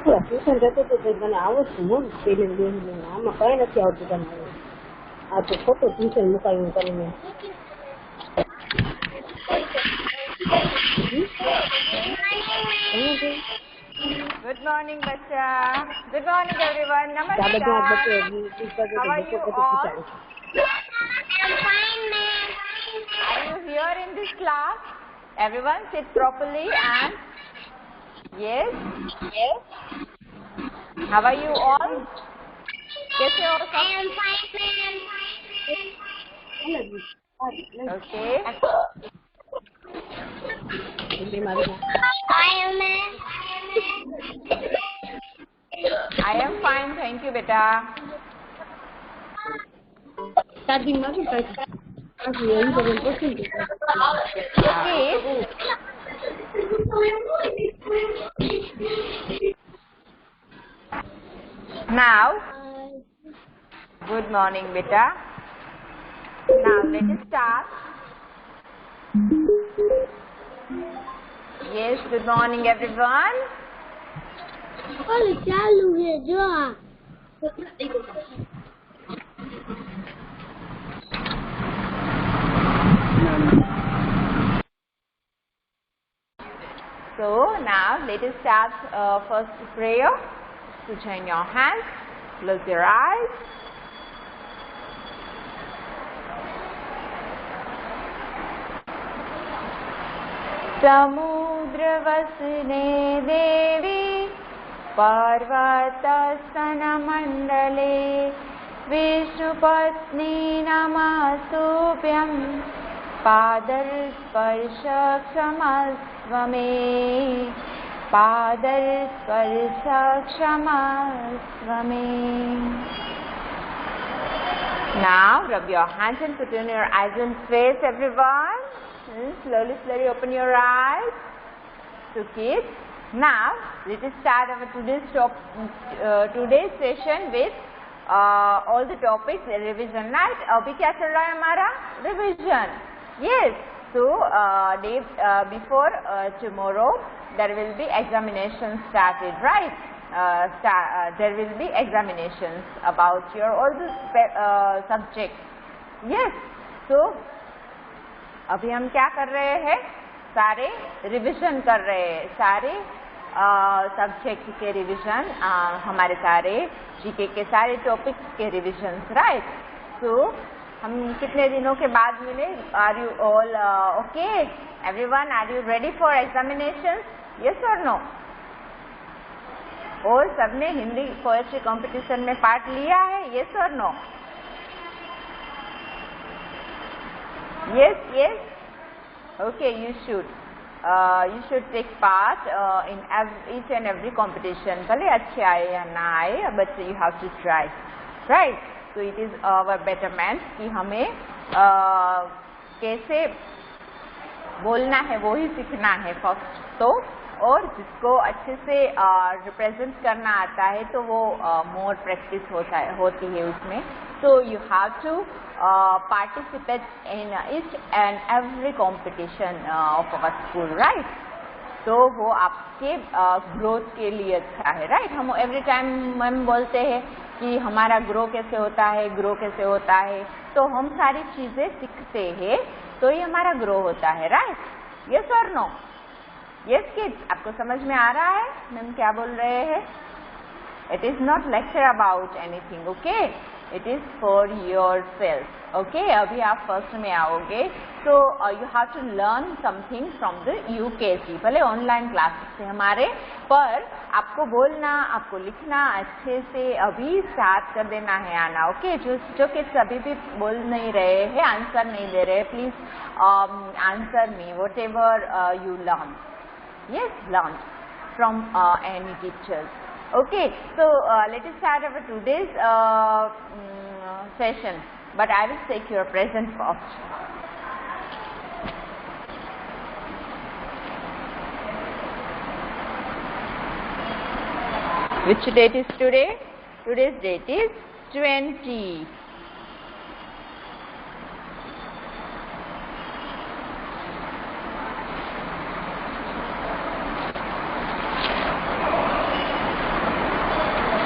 Tuition જતો તો તને આવડતું હું પેલી આમાં કઈ નથી આવતું તમારે આ તો ખોટું ટ્યુશન મુકાયું કરીને Good morning, Bacha. Good morning, everyone. Namaskar. How are you all? I'm fine, ma'am. Are you here in this class? Everyone sit properly and yes. Yes. How are you all? कैसे हो सब? I am fine, ma'am. Okay. I am, ma'am. I am fine, thank you, beta. Now, good morning, beta. Now, let us start. Yes, good morning, everyone. चालू है जो So now let us start first prayer. So join your hands, close your eyes. समुद्रवसने देवी पर्वतस्तनमण्डले विष्णुपत्नी नमस्तुभ्यं पादस्पर्श क्षमस्व मे पादस्पर्श क्षमस्व मे. Now rub your hands and put in your eyes and face, everyone. Slowly open your eyes. So kids, now let us start our today's session with all the topics revision, right? अभी क्या चल रहा है हमारा revision? Yes. So before tomorrow there will be examinations started, right? There will be examinations about your all the subjects. Yes. So अभी हम क्या कर रहे हैं? सारे रिविजन कर रहे हैं, सारे सब्जेक्ट के रिविजन, हमारे सारे जीके के सारे टॉपिक्स के रिविजन्स, राइट? सो हम कितने दिनों के बाद मिले? Are you all okay? Everyone, are you ready for examinations? Yes और नो? और सबने हिंदी पोएट्री कंपटीशन में पार्ट लिया है? यस और no? Yes. Okay, you should take part in each and every competition. भले अच्छे आए या ना आए, but you have to try, right? So it is our betterment कि हमें कैसे बोलना है वो ही सीखना है फर्स्ट तो, और जिसको अच्छे से रिप्रेजेंट करना आता है तो वो मोर प्रैक्टिस होती है उसमें. So you have to participate in each and every competition of our school, right? तो वो आपके ग्रोथ के लिए अच्छा है, राइट? हम एवरी टाइम हम बोलते हैं कि हमारा ग्रो कैसे होता है, तो हम सारी चीज़ें सीखते हैं तो ये हमारा ग्रो होता है, राइट? यस और नो? यस किड्स, आपको समझ में आ रहा है मैम क्या बोल रहे हैं? It is not lecture about anything, okay? It is for your self, okay? अभी आप फर्स्ट में आओगे तो you have to learn something from the UKG. भले ऑनलाइन क्लासेस से हमारे, पर आपको बोलना, आपको लिखना अच्छे से अभी स्टार्ट कर देना है आना, ओके? जो किड्स अभी भी बोल नहीं रहे हैं, आंसर नहीं दे रहे, please answer me what ever you learn. Yes, learned from any teachers. Okay, so let us start our today's session. But I will take your present first. Which date is today? Today's date is 20.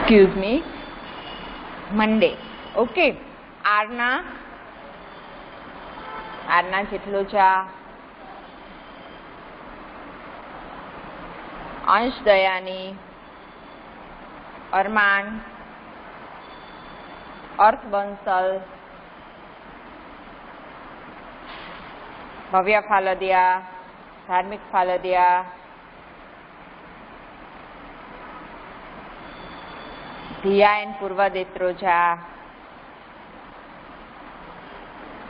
excuse me, Monday. Okay. આરના જેટલો ચા, અંશ દયાની, અરમાન, અર્થ બંસલ, ભવ્ય ફાલદિયા, ધાર્મિક ફાલદિયા, ધિયા N પૂર્વ દેત્રોજા,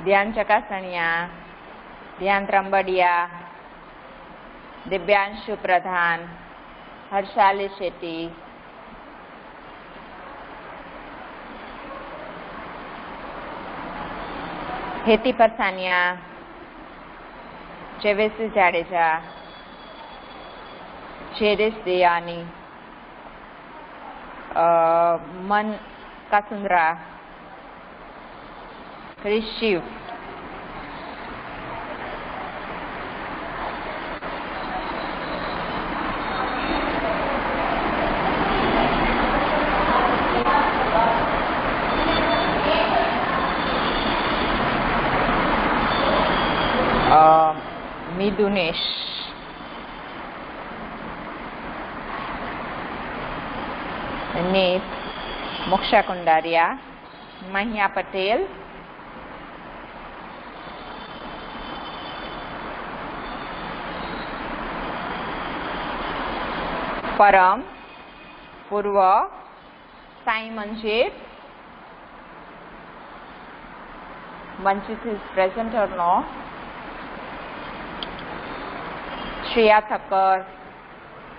ધ્યાન ચકાસણિયા, ધ્યાન ત્રંબડિયા, દિવ્યાંશુ પ્રધાન, હર્ષાલી શેટ્ટી, હેતી પરસાનિયા, જેવેસી જાડેજા, શેરેશ દિયાની, મન કાસુંદ્રા, ક્રિશ શિવ, મિદુનેશ, નીત, મોક્ષા કુંડારિયા, મહિયા પટેલ, પરમ, પૂર્વ, Sai મંજીર, Manchit is present or no? Shreya Thakkar,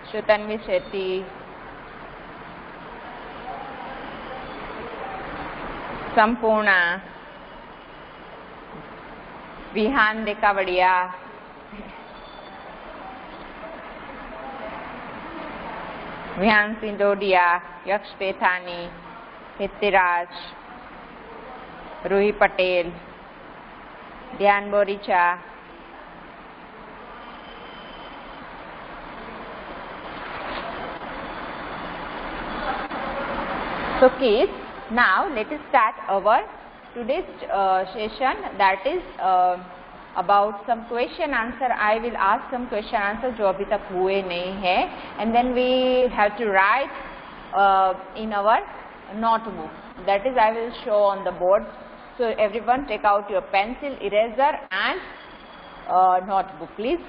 Shrutanvi Shetty, Sampurna, Vihan Dekavadia, Vihan Sindodia, Yaksh Pethani, Hitiraj, Ruhi Patel, Dhyan Boricha, so kids, now let us start our today's session, that is about some question answer. I will ask some question answer जो अभी तक हुए नहीं है, and then we have to write in our notebook, that is I will show on the board. So everyone take out your pencil, eraser and notebook please.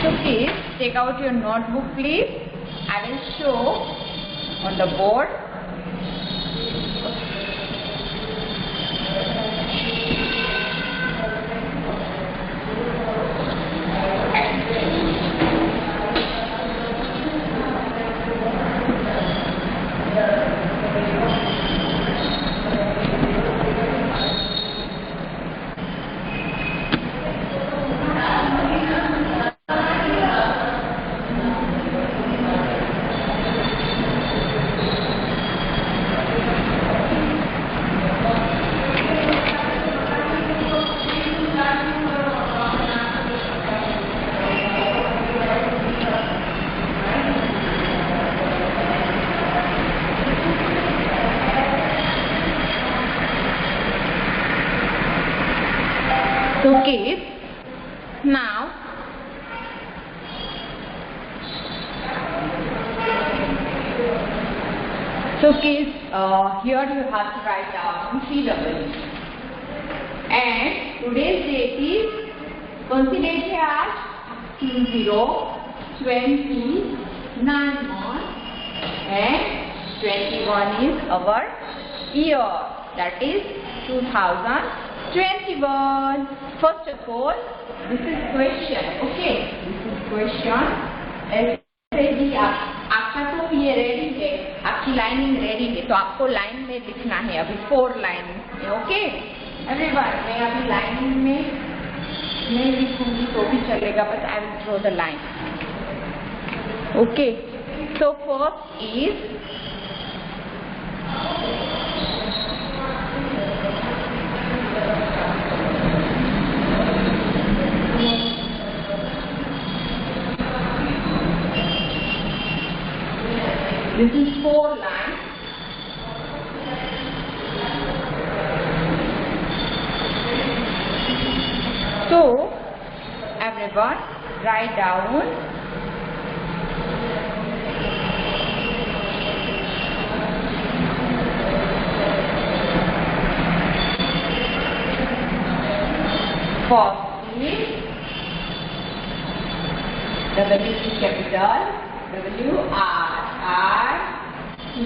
So please take out your notebook please. I will show on the board. So kids, now So kids, here you have to write down CW. And today's date is, कौन सी date है आज? 2029 month and 21 is our year, that is 2021. First of all, this is question, okay? This is question. ऐसे ही आपका तो ये ready है, आपकी lining ready है, तो आपको लाइन में लिखना है अभी 4 लाइन में, ओके? एवरीवन, मैं अभी लाइनिंग में नहीं लिखूंगी तो भी चलेगा, but I will draw the line, okay? So first is this is 4 lines. So everyone write down first is W capital, W R I T E,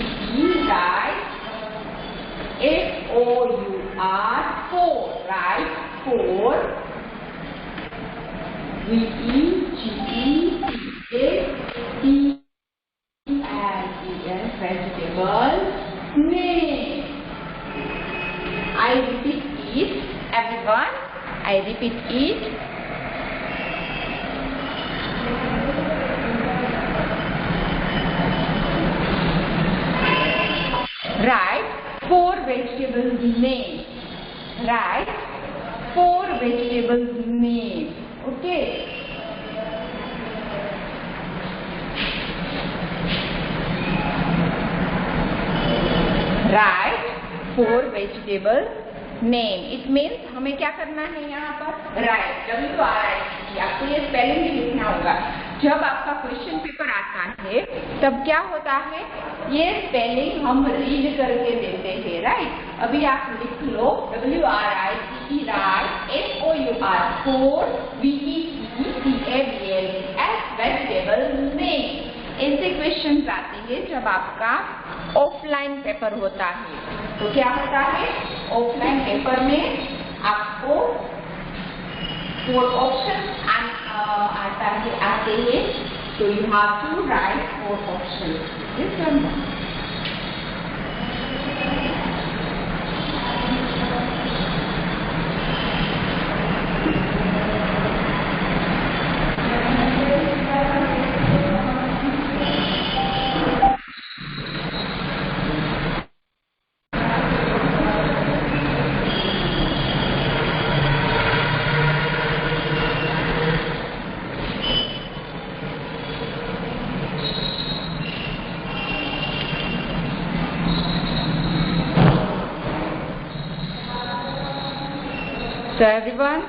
right? F O U R, 4, right? 4. V E G E T A T L E L, vegetable name. I repeat it, everyone. I repeat it. Write 4 vegetables name. Write 4 vegetables name. Okay. Write 4 vegetables name. It means हमें क्या करना है यहाँ पर? Write. WRITE. आपको ये spelling भी लिखना होगा. जब आपका क्वेश्चन पेपर आता है तब क्या होता है, ये स्पेलिंग हम रीड करके देते हैं, राइट? अभी आप लिख लो WRITE, right, FOUR, 4 VEGETABLE as vegetable name. ऐसे क्वेश्चन आते हैं जब आपका ऑफलाइन पेपर होता है. तो क्या होता है, ऑफलाइन पेपर में आपको 4 ऑप्शन आते हैं, so you have to write 4 options. This one. So everyone,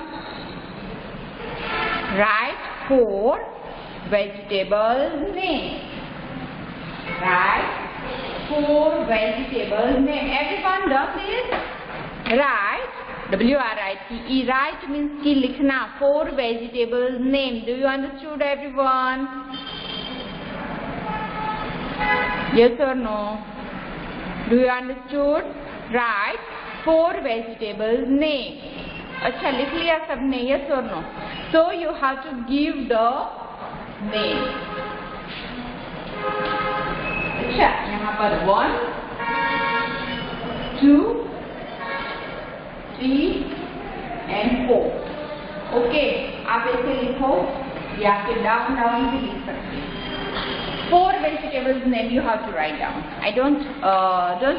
write 4 vegetable names. Write 4 vegetable names. Everyone does this? Write WRITE. Write means कि लिखना 4 vegetable names. Do you understood, everyone? Yes or no? Do you understood? Write 4 vegetable names. अच्छा, लिख लिया सबने? Yes or no? So you have to give the name. अच्छा, यहाँ पर 1, 2, 3 and 4. Okay, आप ऐसे लिखो या फिर डाउन भी लिख सकते हैं. 4 vegetables name you have to write down. I don't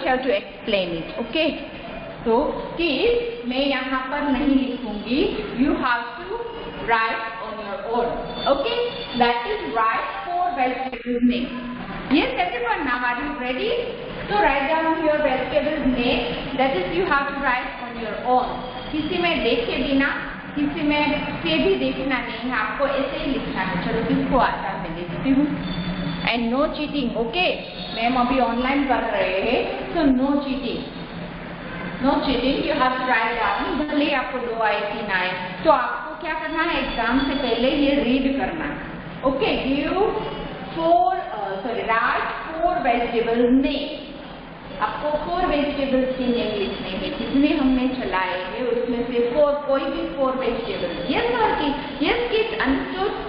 have to explain it. Okay. So kids, मैं यहाँ पर नहीं लिखूंगी. You have to write on your own. Okay. That is write 4 vegetables name. Yes, everyone. Now are you ready? So write down your vegetables name. That is you have to write on your own. किसी में देखे बिना, किसी में से भी देखना नहीं है, आपको ऐसे ही लिखना है. चलो किसको आता है मैं देखती हूँ. And no cheating, okay? Ma'am अभी ऑनलाइन कर रहे हैं, तो no cheating, no cheating, you have try down. भले ही आपको 2 आए 3 आए, तो आपको क्या करना है, एग्जाम से पहले ये रीड करना है। Okay, give 4 vegetables name. आपको 4 वेजिटेबल्स की नेम लिखने हैं, जितने हमने चलाए हैं उसमें से 4, कोई भी 4 वेजिटेबल्स। यस और की yes kids, understood?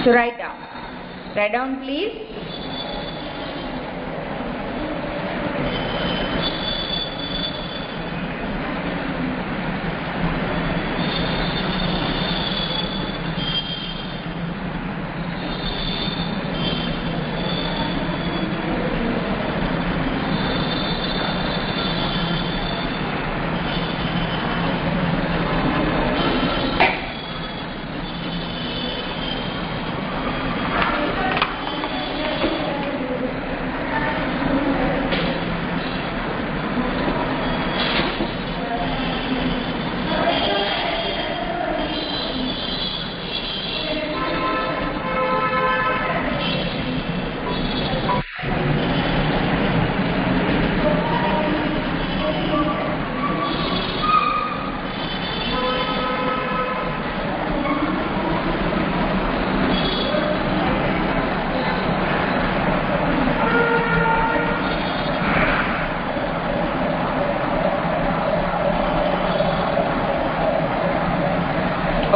So write down please.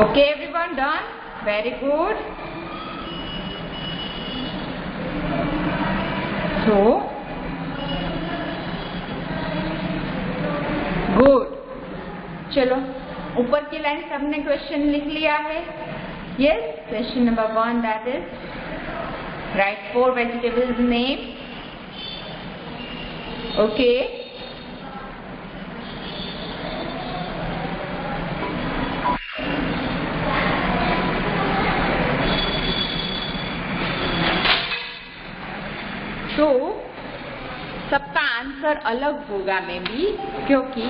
Okay, everyone done? Very good. So, good. चलो, ऊपर की लाइन सबने क्वेश्चन लिख लिया है? Yes, question number 1, that is write 4 vegetables name. Okay. तो सबका आंसर अलग होगा में भी, क्योंकि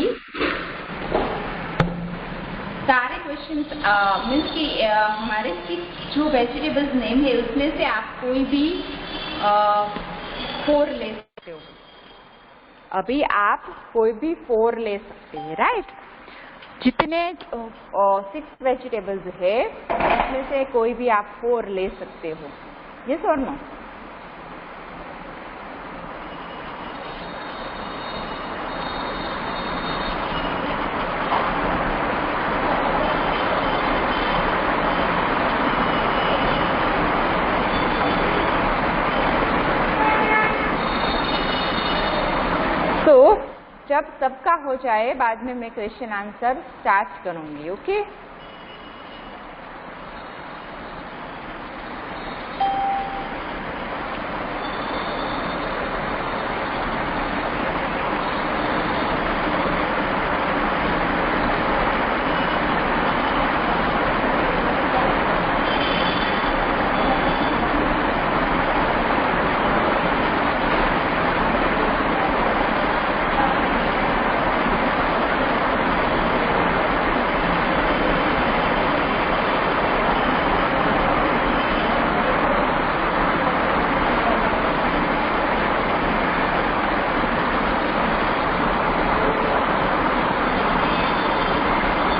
सारे क्वेश्चंस मीन्स कि हमारे 6 जो वेजिटेबल्स नेम है उसमें से आप कोई भी 4 ले सकते हो। अभी आप कोई भी 4 ले सकते हैं, राइट? जितने 6 वेजिटेबल्स है उसमें से कोई भी आप 4 ले सकते हो। यस और नो? तो जब सबका हो जाए बाद में मैं क्वेश्चन आंसर स्टार्ट करूंगी। Okay,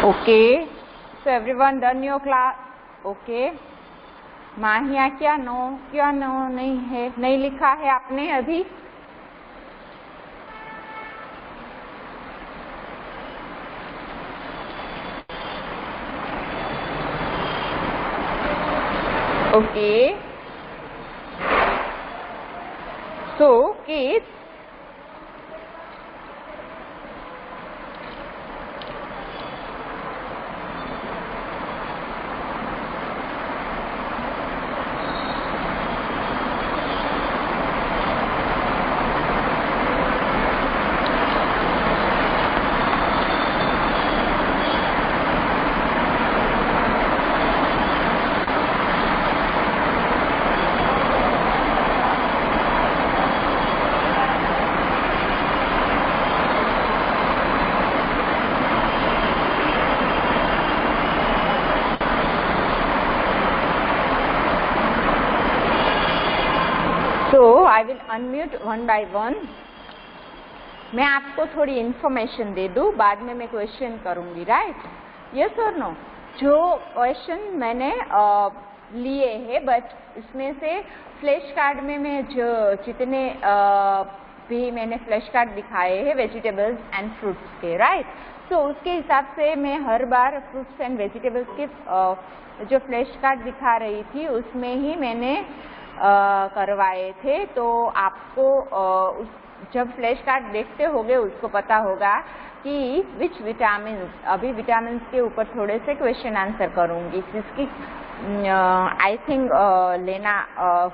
Okay, so everyone done your class? Okay, माहिया क्या नो नहीं है, नहीं लिखा है आपने अभी? Okay, so kids, unmute one by one. मैं आपको थोड़ी इन्फॉर्मेशन दे दूँ, बाद में मैं क्वेश्चन करूँगी, राइट? यस और नो? जो क्वेश्चन मैंने लिए हैं, बट इसमें से फ्लैश कार्ड में मैं जो जितने भी मैंने फ्लैश कार्ड दिखाए हैं वेजिटेबल्स एंड फ्रूट्स के, राइट? तो उसके हिसाब से मैं हर बार फ्रूट्स एंड वेजिटेबल्स के जो फ्लैश कार्ड दिखा रही थी उसमें ही मैंने करवाए थे. तो आपको जब फ्लैश कार्ड देखते होगे उसको पता होगा कि विच विटामिन, अभी विटामिन के ऊपर थोड़े से क्वेश्चन आंसर करूँगी जिसकी आई थिंक लेना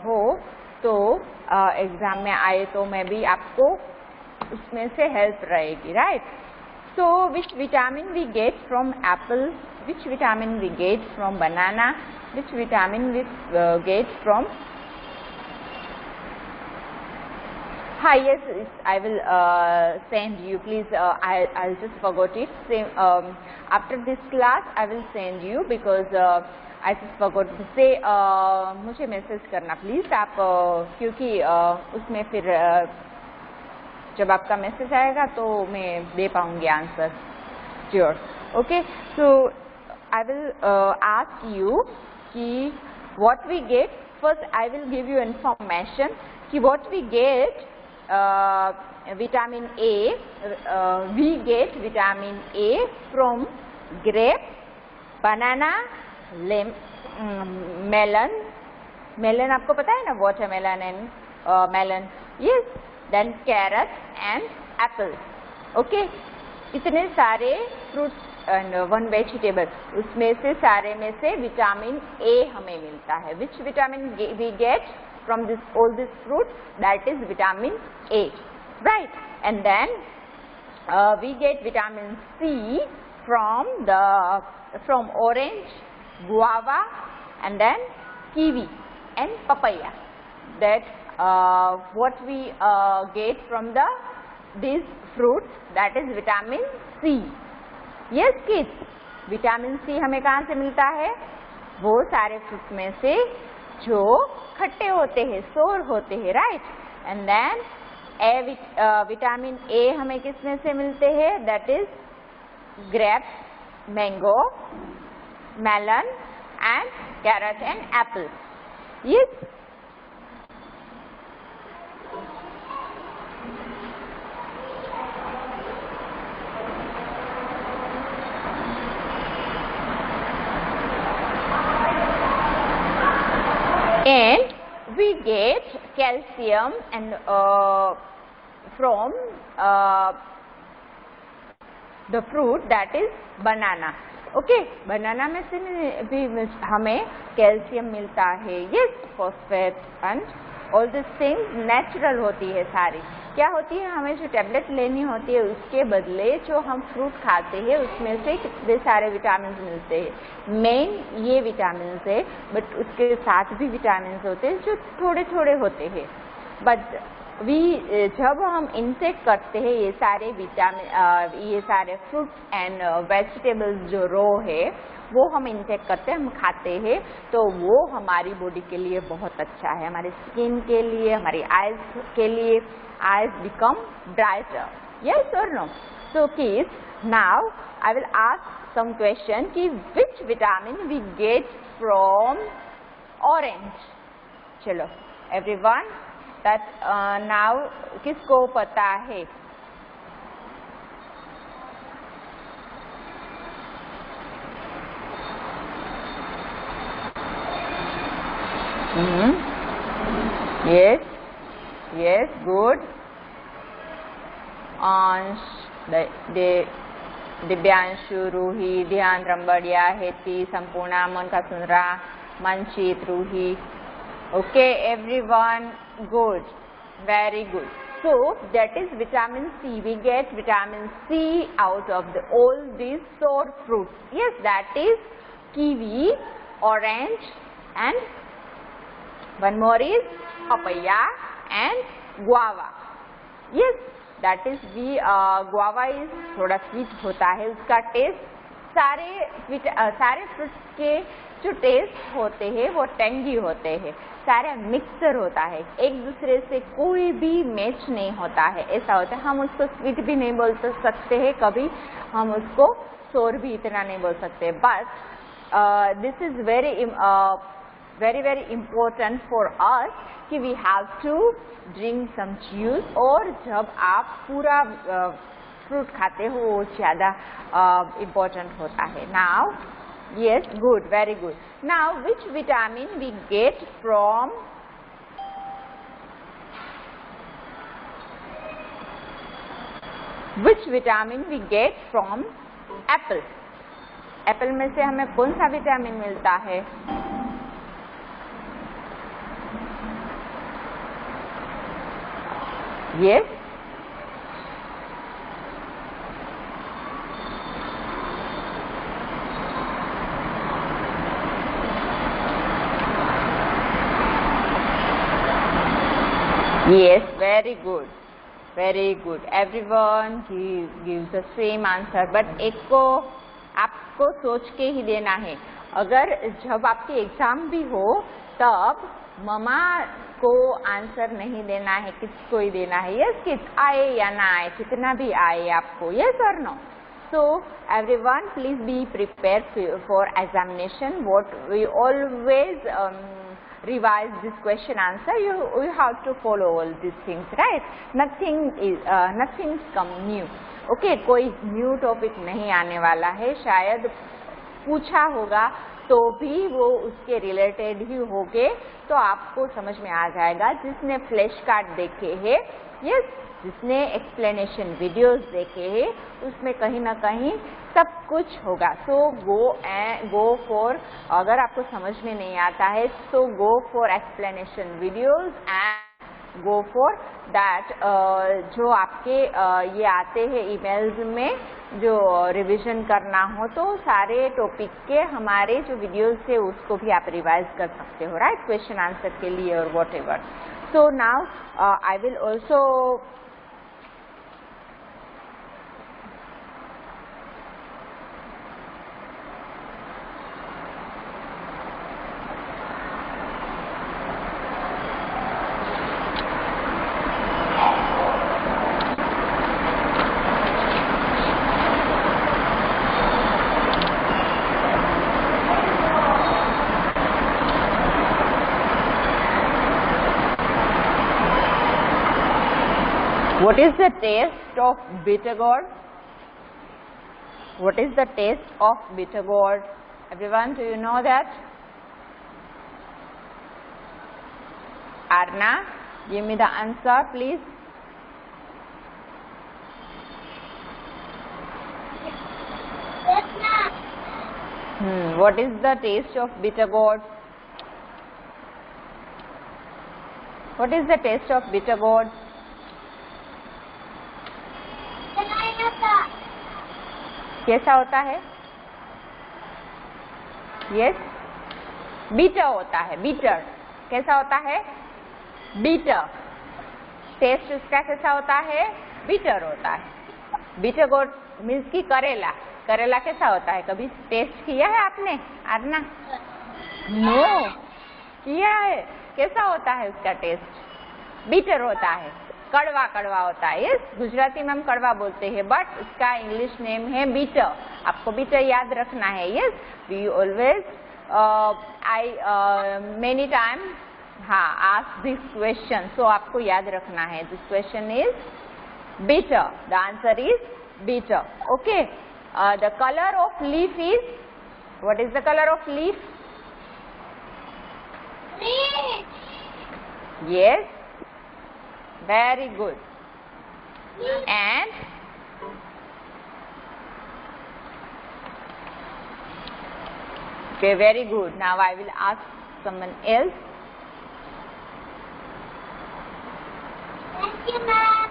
हो तो एग्ज़ाम में आए तो मैं भी आपको उसमें से हेल्प रहेगी, right? So which vitamin we get from apple, which vitamin we get from banana, which vitamin we get from. Hi, yes, I will send you. Please, I'll just forgot it. Same, after this class, I will send you because I just forgot to say. मुझे message करना please आप, क्योंकि उसमें फिर जब आपका message आएगा तो मैं दे पाऊँगी answer. Sure. Okay. So I will ask you कि what we get. First, I will give you information कि what we get. Vitamin A, we get vitamin A from grape, banana, melon. Melon आपको पता है ना, watermelon and melon. Yes. Then carrot and apple. Okay. इतने सारे fruits and one vegetable. उसमें से सारे में से विटामिन A हमें मिलता है. Which vitamin we get from all this fruit? That is vitamin A, right? And then we get vitamin C from orange, guava, and then kiwi and papaya. That what we get from these fruits, that is vitamin C. Yes kids, vitamin C हमें कहाँ से मिलता है? वो सारे fruit में से जो खट्टे होते हैं, सोर होते हैं, right? And then vitamin A हमें किसमें से मिलते हैं? That is grape, mango, melon and carrot and apple. Yes. And we get calcium and from the fruit, that is banana. Okay, banana में से भी हमें कैल्शियम मिलता है. Yes, phosphate and all these things natural होती है सारी. क्या होती है, हमें जो टेबलेट लेनी होती है उसके बदले जो हम फ्रूट खाते हैं उसमें से कितने सारे विटामिन मिलते हैं. मेन ये विटामिन है, बट उसके साथ भी विटामिन होते हैं जो थोड़े थोड़े होते हैं. बट जब हम इनटेक करते हैं ये सारे विटामिन, ये सारे फ्रूट्स एंड वेजिटेबल्स जो रो है वो हम इनटेक करते हैं, हम खाते हैं, तो वो हमारी बॉडी के लिए बहुत अच्छा है. हमारे स्किन के लिए, हमारी आइज के लिए. Eyes become brighter. Yes or no? So kids, now I will ask some question कि which vitamin we get from orange. चलो everyone, that now किसको पता है? Yes. Yes, good. अंश, दिव्यांशु, रूही, ध्यान, रंबड़िया, Haiti, Sampurna, Monika, Sundara, मनशीत, Ruhi. Okay, everyone, good, very good. So that is vitamin C. We get vitamin C out of all these sour fruits. Yes, that is kiwi, orange, and one more is papaya and guava. Yes, that is guava is थोड़ा sweet होता है, उसका test सारे fruits के जो test होते हैं वो टेंगी होते हैं, सारे मिक्सचर होता है, एक दूसरे से कोई भी मैच नहीं होता है, ऐसा होता है। हम उसको स्वीट भी नहीं बोल सकते हैं, कभी हम उसको सोर भी इतना नहीं बोल सकते। But this is very very important for us कि we have to drink some juice, और जब आप पूरा फ्रूट खाते हो वो ज़्यादा इम्पोर्टेंट होता है। Now yes, good, very good. Now which vitamin we get from apple? Apple में से हमें कौन सा विटामिन मिलता है? Yes, yes, very good, very good. Everyone gives the same answer, but एक को आपको सोच के ही देना है। अगर जब आपकी एग्जाम भी हो तब ममा को आंसर नहीं देना है, किसको ही देना है। यस किड्स, आए या ना आए, कितना भी आए आपको, यस और no. So everyone, please be prepared for examination. What we always revise this question answer. You have to follow all these things, right? Nothing come new. Okay, कोई न्यू टॉपिक नहीं आने वाला है, शायद पूछा होगा तो भी वो उसके रिलेटेड ही होगे, तो आपको समझ में आ जाएगा। जिसने फ्लैश कार्ड देखे हैं, यस, जिसने एक्सप्लेनेशन वीडियोस देखे हैं, उसमें कहीं ना कहीं सब कुछ होगा। सो गो फॉर, अगर आपको समझ में नहीं आता है तो go for explanation videos and go for that. जो आपके ये आते हैं ईमेल्स में, जो रिवीजन करना हो तो सारे टॉपिक के हमारे जो वीडियोस है उसको भी आप रिवाइज कर सकते हो, राइट, क्वेश्चन आंसर के लिए और what ever. So now I will also what is the taste of bitter gourd? What is the taste of bitter gourd? Everyone, do you know that? Arna, give me the answer, please. What is the taste of bitter gourd? What is the taste of bitter gourd? कैसा होता है? Yes, beater होता है, beater. कैसा होता है? Beater. Test उसका कैसा होता है? बीटर होता है। बीटर गोड मीन्स की करेला। करेला कैसा होता है? कभी टेस्ट किया है आपने? आरना? नो, किया है। कैसा होता है उसका टेस्ट? बीटर होता है, कड़वा कड़वा होता है। यस, गुजराती में हम कड़वा बोलते हैं, बट उसका इंग्लिश नेम है बीटर। आपको बीटर याद रखना है। Yes, we always many time ask this question, so आपको याद रखना है। This question is bitter, the answer is bitter. Okay, the colour of leaf is, what is the colour of leaf? Yes, very good. And okay, very good. Now I will ask someone else. Thank you, ma'am.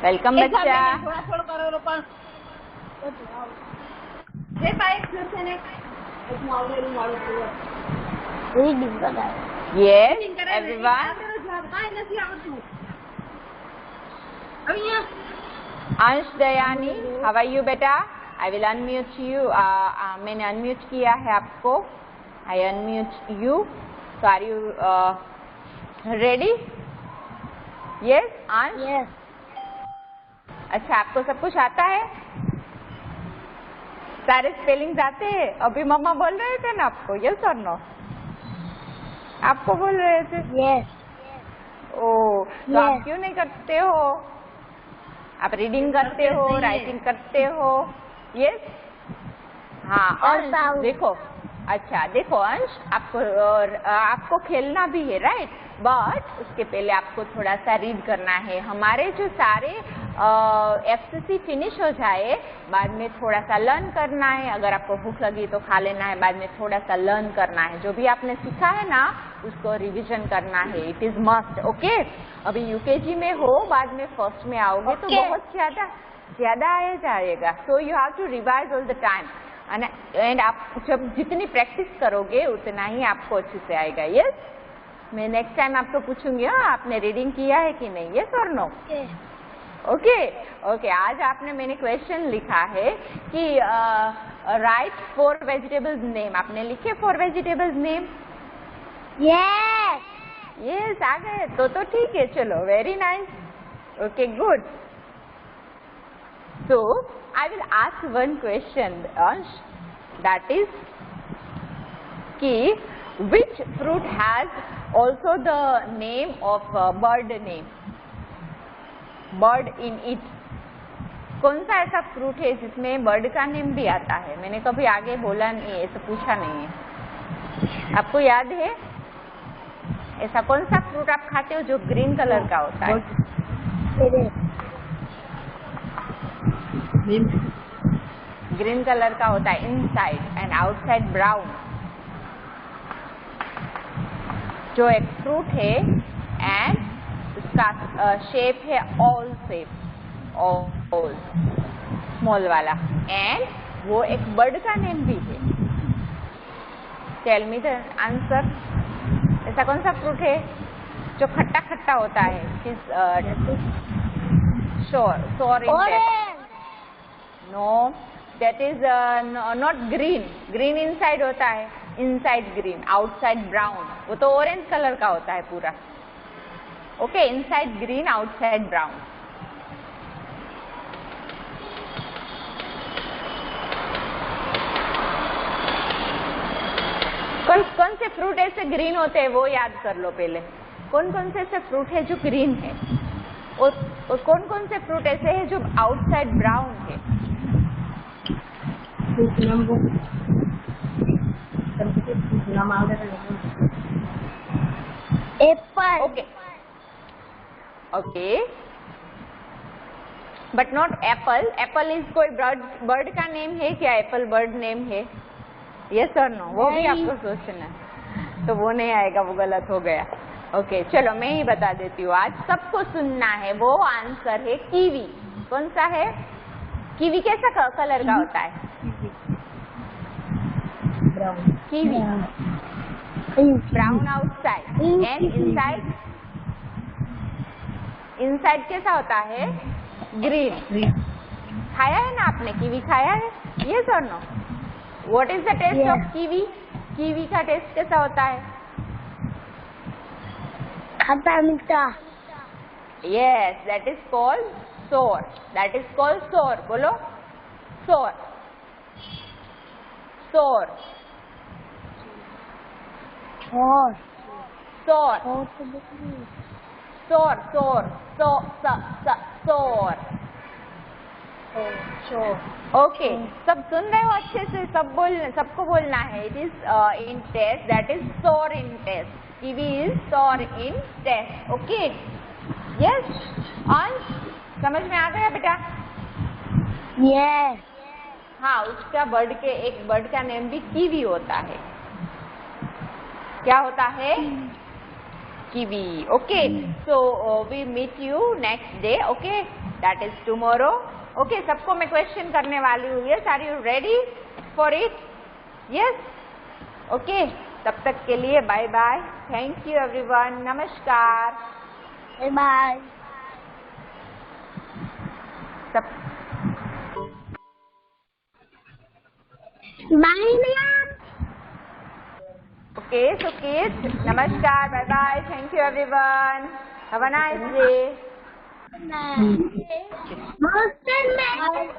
Welcome, बच्चा। Yes, everyone. Ansh Dayani, how are you, beta? I will unmute you. मैंने unmute किया है आपको. I unmute you. So are you ready? Yes, Ansh? Yes. अच्छा, आपको सब कुछ आता है? सारे स्पेलिंग्स आते हैं? अभी मम्मा बोल रहे थे ना आपको, yes or no? आपको बोल रहे थे? Yes. ओह, तो Yes. आप क्यों नहीं करते हो? आप रीडिंग करते हो, राइटिंग करते हो? यस. हाँ अंश, करता हूँ. देखो. अच्छा देखो अंश, आपको खेलना भी है, राइट? बट उसके पहले आपको थोड़ा सा रीड करना है. हमारे जो सारे FCC फिनिश हो जाए, बाद में थोड़ा सा लर्न करना है. अगर आपको भूख लगी तो खा लेना है, बाद में थोड़ा सा लर्न करना है. जो भी आपने सीखा है ना, उसको रिवीजन करना है. It is must. ओके, अभी UKG में हो, बाद में फर्स्ट में आओगे तो बहुत ज्यादा आ जाएगा. So you have to revise all the time. And आप जब जितनी प्रैक्टिस करोगे उतना ही आपको अच्छे से आएगा. यस. मैं नेक्स्ट टाइम आपको पूछूंगी, हाँ आपने रीडिंग किया है कि नहीं. यस और नो? ओके. ओके, आज आपने मैंने क्वेश्चन लिखा है कि राइट 4 वेजिटेबल्स नेम. आपने लिखे 4 वेजिटेबल्स नेम? Yes. यस, आ गए तो ठीक है. चलो, very nice. Okay, good. So I will ask one question, Ansh, that is कि which fruit has also the name of bird name, bird in it. कौन सा ऐसा फ्रूट है जिसमें बर्ड का नेम भी आता है? मैंने कभी आगे बोला नहीं है, ऐसा पूछा नहीं है. आपको याद है ऐसा कौन सा फ्रूट आप खाते हो जो ग्रीन कलर का होता है? ग्रीन कलर का होता है इनसाइड एंड आउटसाइड ब्राउन. जो एक फ्रूट है एंड उसका शेप है ऑल शेप, ऑल स्मॉल वाला, एंड वो एक बर्ड का नेम भी है. Tell me the answer. ऐसा कौन सा फ्रूट है जो खट्टा खट्टा होता है? Sour in taste. No, that is not green. Green inside होता है, inside green, outside brown. वो तो orange कलर का होता है पूरा. Okay, inside green, outside brown. कौन से फ्रूट ऐसे ग्रीन होते हैं वो याद कर लो पहले. कौन कौन से ऐसे फ्रूट है जो ग्रीन है, और कौन कौन से फ्रूट ऐसे है जो आउटसाइड ब्राउन है? Apple. Okay. Okay. But not apple. Apple is कोई बर्ड का नेम है क्या? एप्पल बर्ड नेम है? Yes or no? वो भी आपको सोचना है. तो वो नहीं आएगा, वो गलत हो गया. ओके, चलो मैं ही बता देती हूँ. आज सबको सुनना है. वो आंसर है कीवी. कौन सा है? कीवी कैसा कलर का होता है? Kiwi brown outside and inside कैसा होता है? ग्रीन. खाया है ना आपने? कीवी खाया है? यस और no? What is the taste of kiwi? Kiwi का टेस्ट कैसा होता है? खट्टा मीठा. Yes, that is called sour. That is called sour. बोलो सोर. सोर. और सोर. और सोर. सोर. ओके, सब सुन रहे हो अच्छे से? सबको बोलना है. It is in taste, that is sour in test. Kiwi is sour in test. Okay, yes. अंश, समझ में आ गया बेटा? यस. हाँ, उसका एक बर्ड का नेम भी कीवी होता है. क्या होता है? Kiwi. Okay, so we meet you next day. Okay, that is tomorrow. Okay, सबको मैं क्वेश्चन करने वाली हूँ. Yes, are you ready for it? Yes. Okay, तब तक के लिए bye bye. Thank you everyone. नमस्कार. Bye bye. सब Bye, ma'am. Okay, so kids, namaskar, bye bye, thank you everyone. Have a nice day. Namaste, ma'am.